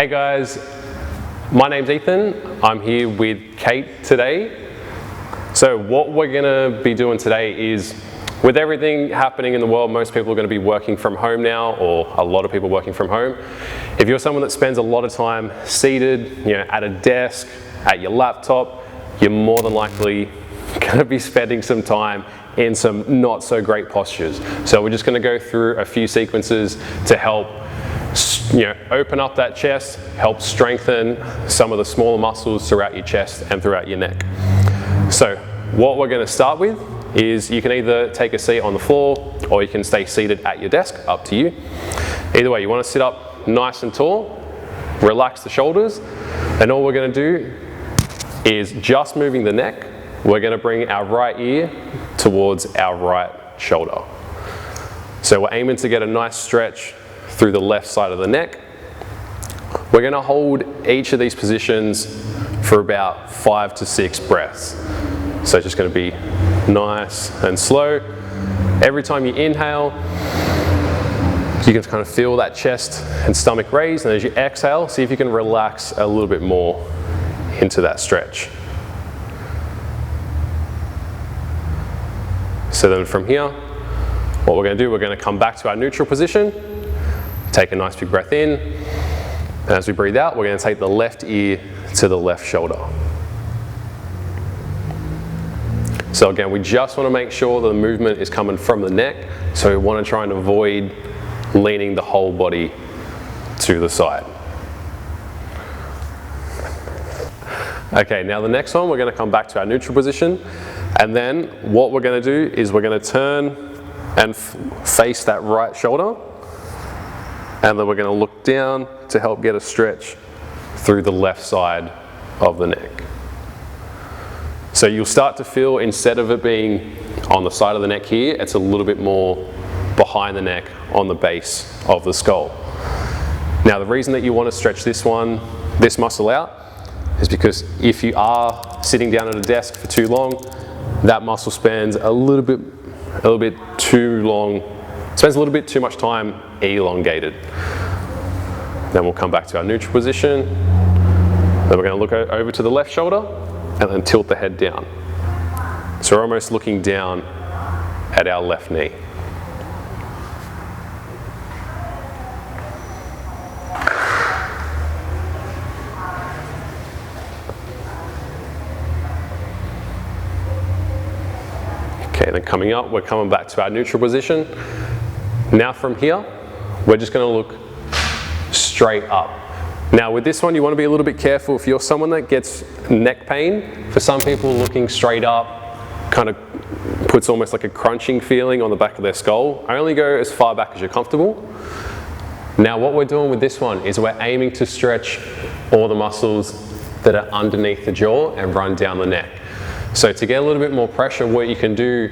Hey guys, my name's Ethan. I'm here with Kate today. So what we're gonna be doing today is, with everything happening in the world, most people are gonna be working from home now, or a lot of people working from home. If you're someone that spends a lot of time seated, at a desk, at your laptop, you're more than likely gonna be spending some time in some not so great postures. So we're just gonna go through a few sequences to help open up that chest, help strengthen some of the smaller muscles throughout your chest and throughout your neck. So what we're going to start with is, you can either take a seat on the floor or you can stay seated at your desk, up to you. Either way, you want to sit up nice and tall, relax the shoulders, and all we're going to do is, just moving the neck, we're going to bring our right ear towards our right shoulder. So we're aiming to get a nice stretch through the left side of the neck. We're going to hold each of these positions for about 5 to 6 breaths. So it's just going to be nice and slow. Every time you inhale, you can kind of feel that chest and stomach raise, and as you exhale, see if you can relax a little bit more into that stretch. So then from here, what we're going to do, we're going to come back to our neutral position. Take a nice big breath in, and as we breathe out, we're going to take the left ear to the left shoulder. So again, we just want to make sure the movement is coming from the neck, so we want to try and avoid leaning the whole body to the side. Okay, now the next one, we're going to come back to our neutral position, and then what we're going to do is, we're going to turn and face that right shoulder. And then we're going to look down to help get a stretch through the left side of the neck. So you'll start to feel, instead of it being on the side of the neck here, it's a little bit more behind the neck on the base of the skull. Now the reason that you want to stretch this muscle out, is because if you are sitting down at a desk for too long, that muscle spends a little bit too much time elongated. Then we'll come back to our neutral position. Then we're going to look over to the left shoulder and then tilt the head down. So we're almost looking down at our left knee. Okay, then coming up, we're coming back to our neutral position. Now from here, we're just going to look straight up. Now with this one, you want to be a little bit careful. If you're someone that gets neck pain, for some people, looking straight up kind of puts almost like a crunching feeling on the back of their skull. Only go as far back as you're comfortable. Now what we're doing with this one is, we're aiming to stretch all the muscles that are underneath the jaw and run down the neck. So to get a little bit more pressure, what you can do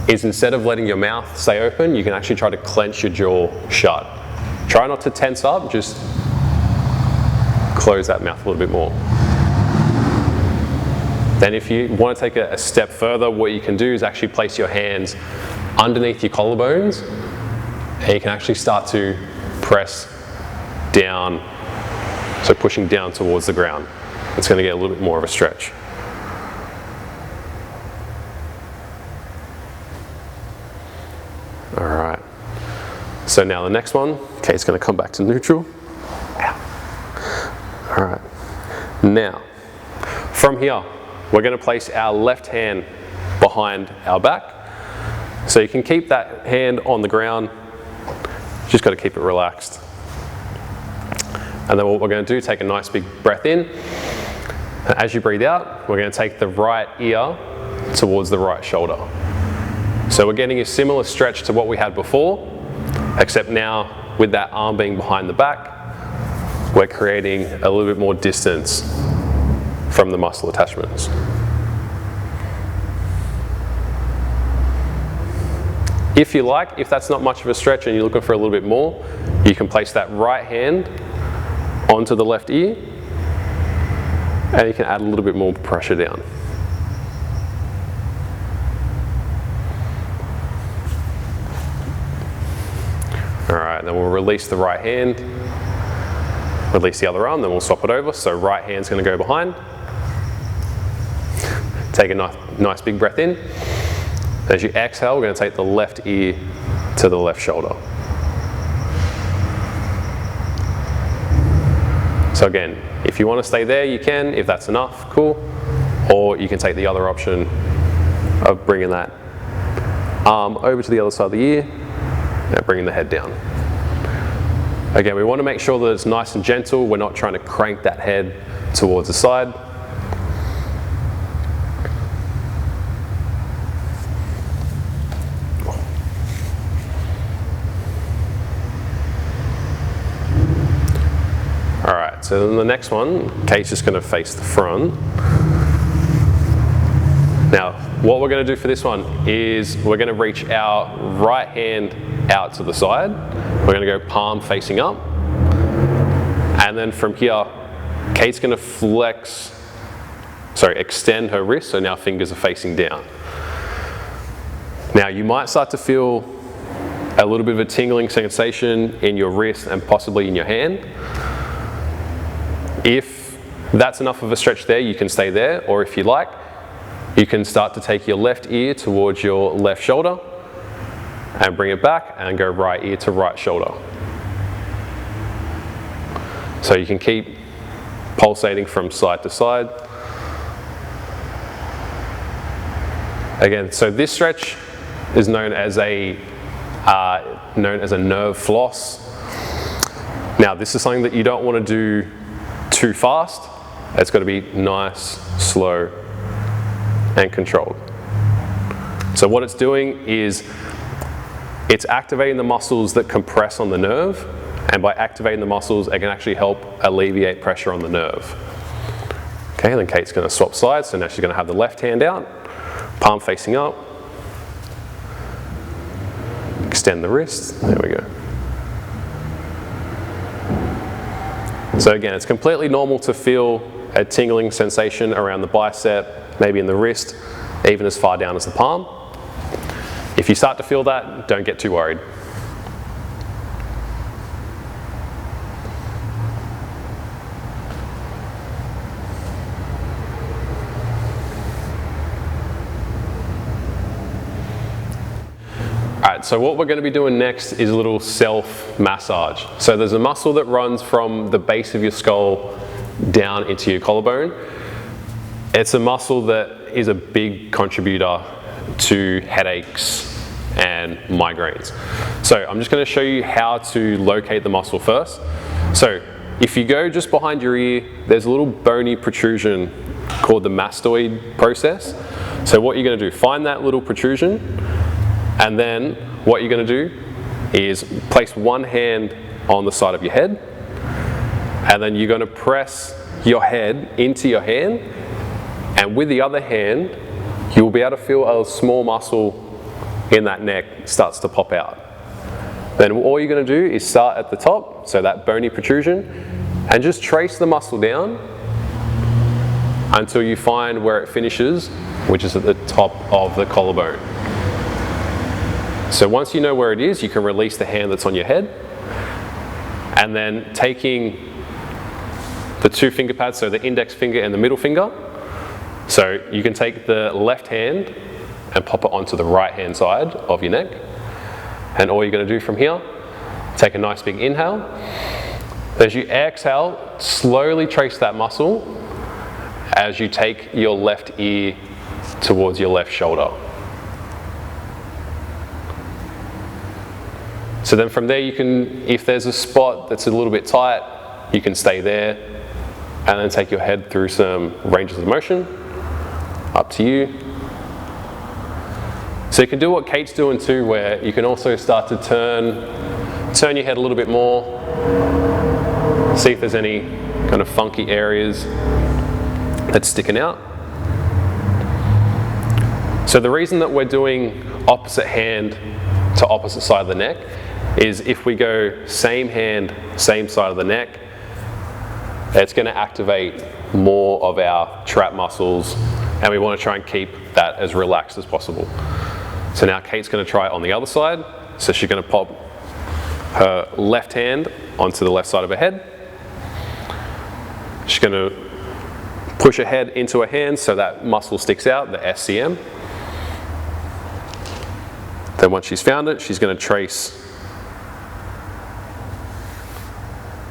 is, instead of letting your mouth stay open, you can actually try to clench your jaw shut. Try not to tense up, just close that mouth a little bit more. Then if you want to take a step further, what you can do is actually place your hands underneath your collarbones, and you can actually start to press down, so pushing down towards the ground. It's going to get a little bit more of a stretch. All right, so now the next one, okay, it's going to come back to neutral. All right, now from here, we're going to place our left hand behind our back. So you can keep that hand on the ground, just got to keep it relaxed. And then what we're going to do, take a nice big breath in. As you breathe out, we're going to take the right ear towards the right shoulder. So we're getting a similar stretch to what we had before, except now with that arm being behind the back, we're creating a little bit more distance from the muscle attachments. If you like, if that's not much of a stretch and you're looking for a little bit more, you can place that right hand onto the left ear, and you can add a little bit more pressure down. All right, then we'll release the right hand. Release the other arm, then we'll swap it over. So right hand's going to go behind. Take a nice big breath in. As you exhale, we're going to take the left ear to the left shoulder. So again, if you want to stay there, you can. If that's enough, cool. Or you can take the other option of bringing that arm over to the other side of the ear and bringing the head down. Again, we want to make sure that it's nice and gentle. We're not trying to crank that head towards the side. Alright, so then the next one, Kate's just going to face the front. Now, what we're going to do for this one is we're going to reach our right hand out to the side. We're going to go palm facing up. And then from here, Kate's going to extend her wrist, so now fingers are facing down. Now, you might start to feel a little bit of a tingling sensation in your wrist and possibly in your hand. If that's enough of a stretch there, you can stay there, or if you like, you can start to take your left ear towards your left shoulder and bring it back and go right ear to right shoulder. So you can keep pulsating from side to side. Again, so this stretch is known as a nerve floss. Now, this is something that you don't want to do too fast. It's got to be nice, slow, and controlled. So what it's doing is it's activating the muscles that compress on the nerve, and by activating the muscles, it can actually help alleviate pressure on the nerve. Okay, and then Kate's going to swap sides, so now she's going to have the left hand out, palm facing up, extend the wrist, there we go. So again, it's completely normal to feel a tingling sensation around the bicep, maybe in the wrist, even as far down as the palm. If you start to feel that, don't get too worried. Alright, so what we're going to be doing next is a little self-massage. So there's a muscle that runs from the base of your skull down into your collarbone. It's a muscle that is a big contributor to headaches and migraines. So I'm just going to show you how to locate the muscle first. So if you go just behind your ear, there's a little bony protrusion called the mastoid process. So what you're going to do, find that little protrusion, and then what you're going to do is place one hand on the side of your head, and then you're going to press your head into your hand, and with the other hand you'll be able to feel a small muscle in that neck starts to pop out. Then all you're going to do is start at the top, so that bony protrusion, and just trace the muscle down until you find where it finishes, which is at the top of the collarbone. So once you know where it is, you can release the hand that's on your head, and then taking the two finger pads, so the index finger and the middle finger, so you can take the left hand and pop it onto the right hand side of your neck, and all you're going to do from here, take a nice big inhale. As you exhale, slowly trace that muscle as you take your left ear towards your left shoulder. So then from there you can, if there's a spot that's a little bit tight, you can stay there and then take your head through some ranges of motion, up to you. So you can do what Kate's doing too, where you can also start to turn your head a little bit more, see if there's any kind of funky areas that's sticking out. So the reason that we're doing opposite hand to opposite side of the neck is if we go same hand, same side of the neck, it's going to activate more of our trap muscles, and we want to try and keep that as relaxed as possible. So now Kate's going to try it on the other side. So she's going to pop her left hand onto the left side of her head, She's going to push her head into her hands so that muscle sticks out, the SCM. Then once she's found it, she's going to trace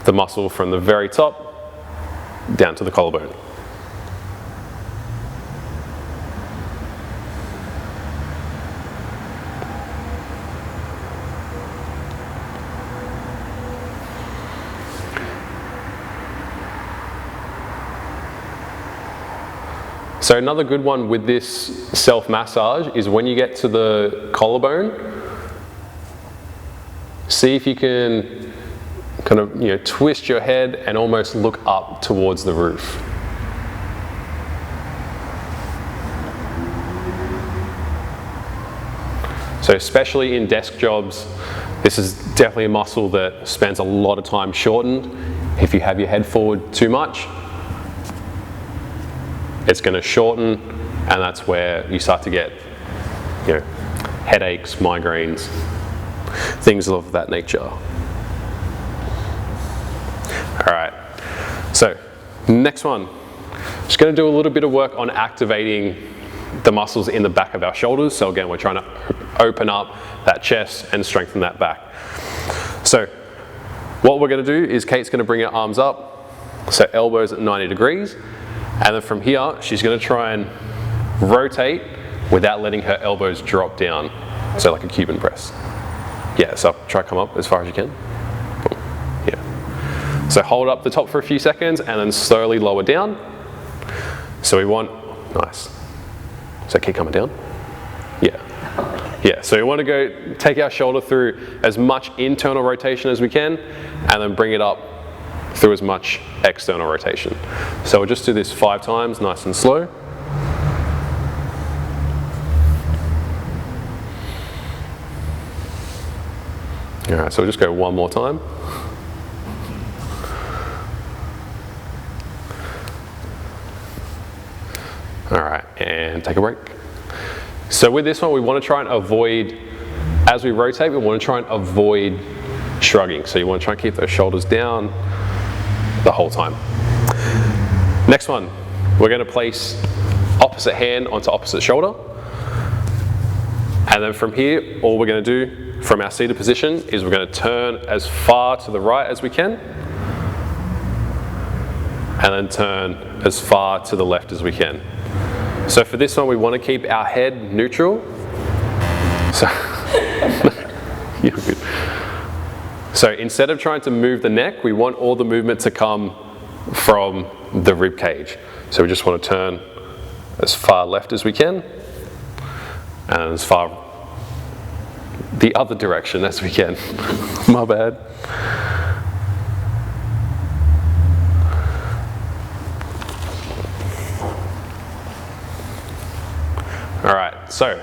the muscle from the very top down to the collarbone. So another good one with this self-massage is when you get to the collarbone, see if you can kind of twist your head and almost look up towards the roof. So especially in desk jobs, this is definitely a muscle that spends a lot of time shortened. If you have your head forward too much, it's going to shorten, and that's where you start to get headaches, migraines, things of that nature. Alright, so next one. Just going to do a little bit of work on activating the muscles in the back of our shoulders. So again, we're trying to open up that chest and strengthen that back. So what we're going to do is Kate's going to bring her arms up, so elbows at 90 degrees. And then from here, she's going to try and rotate without letting her elbows drop down. So like a Cuban press. Yeah, so try to come up as far as you can. Yeah. So hold up the top for a few seconds and then slowly lower down. So we want, nice. So keep coming down. Yeah. Yeah, so we want to go take our shoulder through as much internal rotation as we can and then bring it up through as much external rotation. So we'll just do this 5 times, nice and slow. All right, so we'll just go one more time. All right, and take a break. So with this one, we want to try and avoid, as we rotate, we want to try and avoid shrugging. So you want to try and keep those shoulders down the whole time. Next one, we're going to place opposite hand onto opposite shoulder. And then from here, all we're going to do from our seated position is we're going to turn as far to the right as we can. And then turn as far to the left as we can. So for this one, we want to keep our head neutral. So, you're good. So instead of trying to move the neck, we want all the movement to come from the rib cage. So we just want to turn as far left as we can and as far the other direction as we can. My bad. All right, so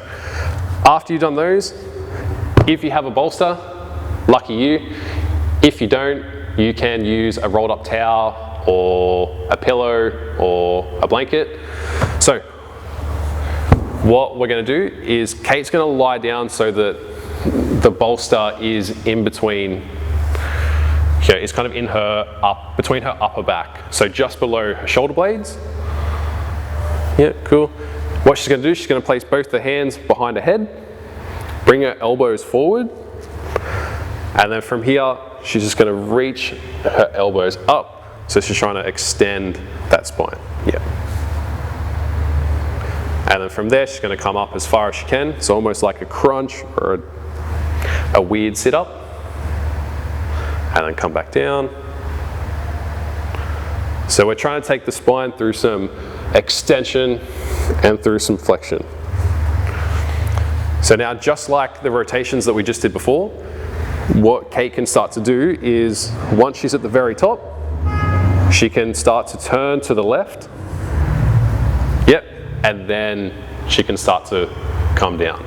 after you've done those, if you have a bolster, lucky you. If you don't, you can use a rolled up towel or a pillow or a blanket. So what we're going to do is Kate's going to lie down so that the bolster is in between, it's kind of in her between her upper back. So just below her shoulder blades. Yeah, cool. What she's going to do, she's going to place both the hands behind her head, bring her elbows forward, and then from here, she's just going to reach her elbows up. So she's trying to extend that spine. Yeah. And then from there, she's going to come up as far as she can. It's almost like a crunch or a weird sit-up. And then come back down. So we're trying to take the spine through some extension and through some flexion. So now, just like the rotations that we just did before, what Kate can start to do is, once she's at the very top, she can start to turn to the left. Yep, and then she can start to come down.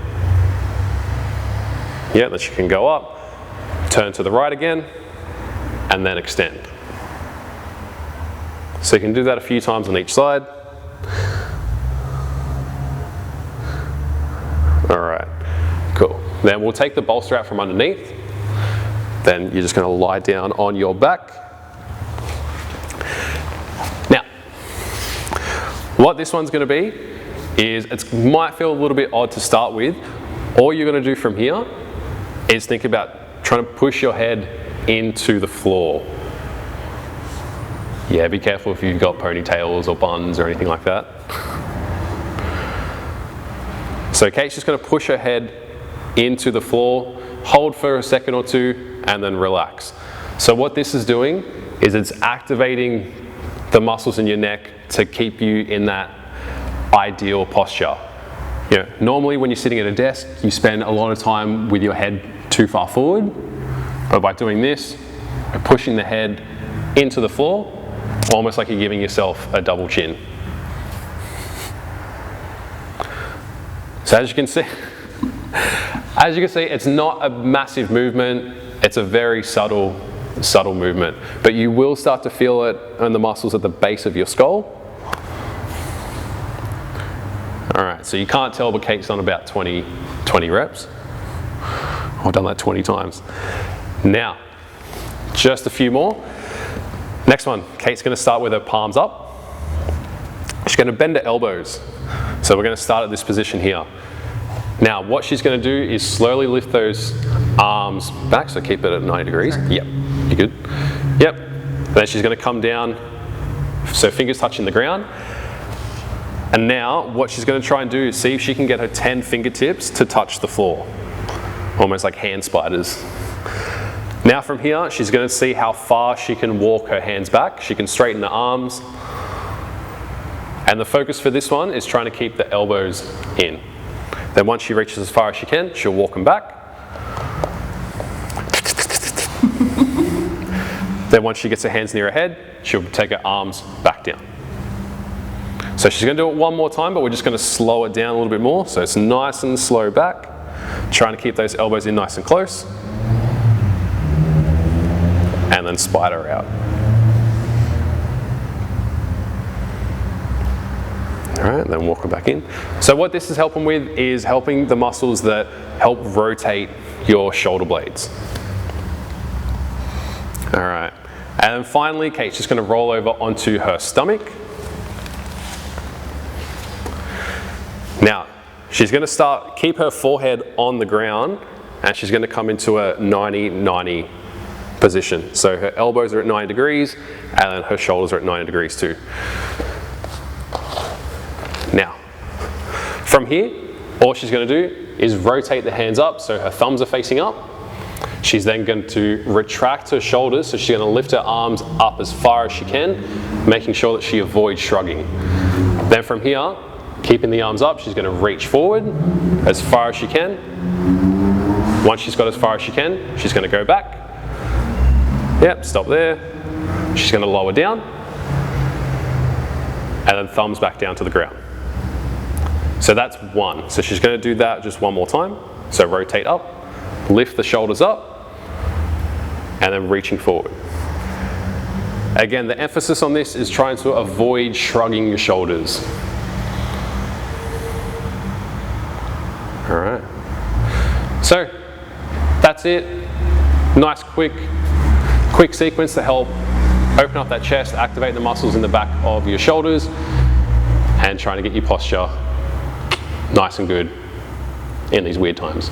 Yeah, then she can go up, turn to the right again, and then extend. So you can do that a few times on each side. All right, cool. Then we'll take the bolster out from underneath. Then you're just going to lie down on your back. What this one's going to be is, it might feel a little bit odd to start with. All you're going to do from here is think about trying to push your head into the floor. Yeah, be careful if you've got ponytails or buns or anything like that. So Kate's just going to push her head into the floor, hold for a second or two, and then relax. So what this is doing is it's activating the muscles in your neck to keep you in that ideal posture. You know, normally when you're sitting at a desk, you spend a lot of time with your head too far forward, but by doing this, you're pushing the head into the floor, almost like you're giving yourself a double chin. So as you can see, it's not a massive movement. It's a very subtle movement, but you will start to feel it in the muscles at the base of your skull. All right, so you can't tell, but Kate's done about 20 reps. I've done that 20 times. Now, just a few more. Next one, Kate's going to start with her palms up. She's going to bend her elbows. So we're going to start at this position here. Now, what she's going to do is slowly lift those arms back, so keep it at 90 degrees. Yep, you're good. Yep. Then she's going to come down, so fingers touching the ground. And now, what she's going to try and do is see if she can get her 10 fingertips to touch the floor. Almost like hand spiders. Now from here, she's going to see how far she can walk her hands back. She can straighten the arms. And the focus for this one is trying to keep the elbows in. Then once she reaches as far as she can, she'll walk them back. Then once she gets her hands near her head, she'll take her arms back down. So she's going to do it one more time, but we're just going to slow it down a little bit more. So it's nice and slow back, trying to keep those elbows in nice and close. And then spider out. All right, then walk it back in. So what this is helping with is helping the muscles that help rotate your shoulder blades. All right, and then finally, Kate's just going to roll over onto her stomach. Now, she's going to keep her forehead on the ground, and she's going to come into a 90-90 position. So her elbows are at 90 degrees, and then her shoulders are at 90 degrees too. Now, from here, all she's going to do is rotate the hands up so her thumbs are facing up. She's then going to retract her shoulders, so she's going to lift her arms up as far as she can, making sure that she avoids shrugging. Then from here, keeping the arms up, she's going to reach forward as far as she can. Once she's got as far as she can, she's going to go back. Yep, stop there. She's going to lower down. And then thumbs back down to the ground. So that's one. So she's going to do that just one more time. So rotate up, lift the shoulders up, and then reaching forward. Again, the emphasis on this is trying to avoid shrugging your shoulders. All right. So that's it. Nice quick sequence to help open up that chest, activate the muscles in the back of your shoulders, and trying to get your posture nice and good in these weird times.